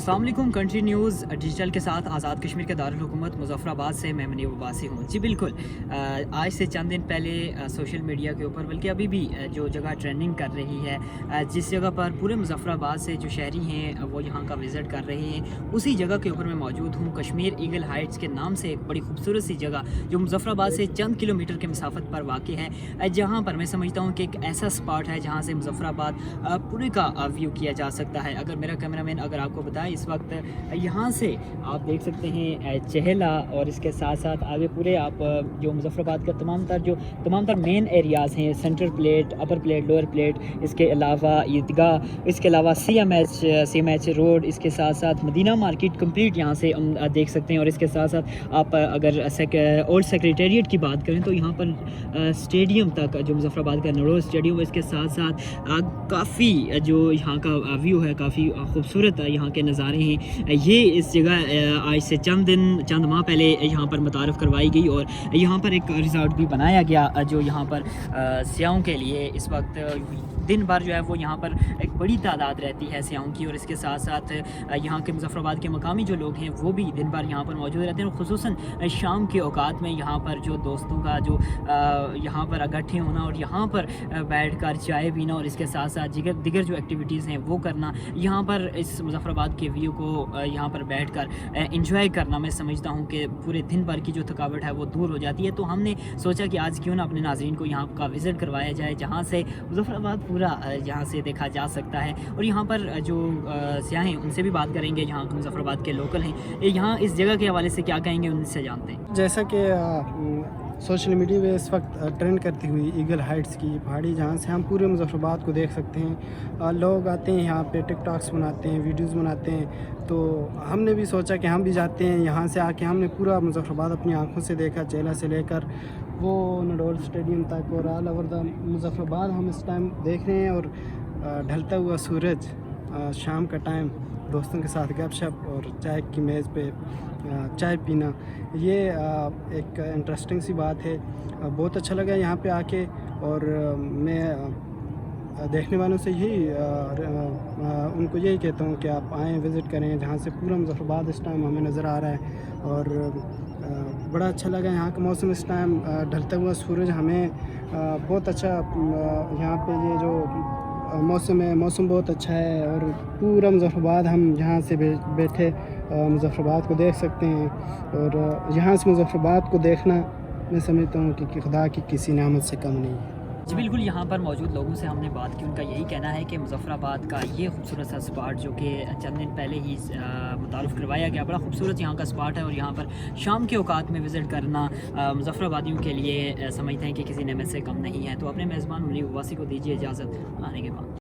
अस्सलाम वालेकुम। Country news digital के साथ आज़ाद कश्मीर के दारुल हुकूमत मुज़फ़्फ़राबाद से मैं मुनीब अब्बासी हूँ। जी बिल्कुल, आज से चंद दिन पहले सोशल मीडिया के ऊपर, बल्कि अभी भी जो जगह ट्रेंडिंग कर रही है, जिस जगह पर पूरे मुज़फ़्फ़राबाद से जो शहरी हैं वो यहाँ का विज़िट कर रहे हैं, उसी जगह के ऊपर मैं मौजूद हूँ। कश्मीर ईगल हाइट्स के नाम से एक बड़ी खूबसूरत सी जगह जो मुज़फ़्फ़राबाद से चंद किलोमीटर के मसाफत पर वाक़ है, जहाँ पर मैं समझता हूँ कि एक ऐसा स्पॉट है जहाँ से मुज़फ़्फ़राबाद पूरे का व्यू किया जा सकता है। अगर मेरा कैमरामैन अगर आपको बताए, इस वक्त यहाँ से आप देख सकते हैं चहला, और इसके साथ साथ आगे पूरे आप जो मुज़फ़्फ़राबाद का तमाम तर मेन एरियाज़ हैं, सेंट्रल प्लेट, अपर प्लेट, लोअर प्लेट, इसके अलावा ईदगाह, इसके अलावा CMH रोड, इसके साथ साथ मदीना मार्केट कंप्लीट यहाँ से हम देख सकते हैं। और इसके साथ साथ आप अगर ओल्ड सेक्रेटेरिएट की बात करें तो यहाँ पर स्टेडियम तक, जो मुज़फ़्फ़राबाद का नरोज स्टेडियम है, इसके साथ साथ काफ़ी जो यहाँ का व्यू है, काफ़ी खूबसूरत यहाँ के नज़ारे हैं। ये इस जगह आज से चंद माह पहले यहाँ पर मुतारफ़ करवाई गई, और यहाँ पर एक रिज़ॉर्ट भी बनाया गया जो यहाँ पर सियाहों के लिए इस वक्त दिन भर जो है वो यहाँ पर एक बड़ी तादाद रहती है सियाहों की। और इसके साथ साथ यहाँ के मुज़फ़्फ़राबाद के मकामी जो लोग हैं वो भी दिन भर यहाँ पर मौजूद रहते हैं। और ख़ुसूसन शाम के औकात में यहाँ पर जो दोस्तों का जो यहाँ पर इकट्ठे होना और यहाँ पर बैठ कर चाय पीना, और इसके साथ साथ दिगर जो एक्टिविटीज़ हैं वो करना, यहाँ पर इस मुज़फ़्फ़राबाद के व्यू को यहाँ पर बैठ कर इंजॉय करना, मैं समझता हूँ कि पूरे दिन भर की जो थकावट है वो दूर हो जाती है। तो हमने सोचा कि आज क्यों ना अपने नाज़रीन को यहाँ का विज़िट करवाया जाए, जहाँ से मुज़फ़्फ़राबाद पूरा यहाँ से देखा जा सकता है। और यहाँ पर जो सियाह हैं उनसे भी बात करेंगे, यहाँ मुज़फ़्फ़राबाद के लोकल हैं, यहाँ इस जगह के हवाले से क्या कहेंगे उनसे जानते हैं। जैसा कि सोशल मीडिया में इस वक्त ट्रेंड करती हुई ईगल हाइट्स की पहाड़ी, जहाँ से हम पूरे मुज़फ़्फ़राबाद को देख सकते हैं। लोग आते हैं यहाँ पे, टिकटॉक्स बनाते हैं, वीडियोस बनाते हैं। तो हमने भी सोचा कि हम भी जाते हैं। यहाँ से आके हमने पूरा मुज़फ़्फ़राबाद अपनी आंखों से देखा, चेला से लेकर वो नडोल स्टेडियम तक, और ऑल ओवर द मुज़फ़्फ़राबाद हम इस टाइम देख रहे हैं। और ढलता हुआ सूरज, शाम का टाइम, दोस्तों के साथ गपशप और चाय की मेज़ पे चाय पीना, ये एक इंटरेस्टिंग सी बात है। बहुत अच्छा लगा यहाँ पे आके। और मैं देखने वालों से उनको यही कहता हूँ कि आप आएँ, विज़िट करें, जहाँ से पूरा मुज़फ़्फ़राबाद इस टाइम हमें नज़र आ रहा है। और बड़ा अच्छा लगा यहाँ का मौसम इस टाइम, ढलता हुआ सूरज हमें बहुत अच्छा, यहाँ पे ये जो मौसम है, मौसम बहुत अच्छा है। और पूरा मुज़फ़्फ़राबाद हम यहाँ से बैठे मुज़फ़्फ़राबाद को देख सकते हैं। और यहाँ से मुज़फ़्फ़राबाद को देखना, मैं समझता हूँ कि खुदा की किसी नेमत से कम नहीं है। जी बिल्कुल, यहाँ पर मौजूद लोगों से हमने बात की, उनका यही कहना है कि मुज़फ़्फ़राबाद का ये खूबसूरत सा स्पॉट जो कि चंद दिन पहले ही मुतारफ़ करवाया गया, बड़ा खूबसूरत यहाँ का स्पॉट है। और यहाँ पर शाम के औकात में विज़िट करना मुज़फ़्फ़राबादियों के लिए समझते हैं कि किसी नेमत से कम नहीं है। तो अपने मेज़बान मुनीब अब्बासी को दीजिए इजाज़त आने के बाद।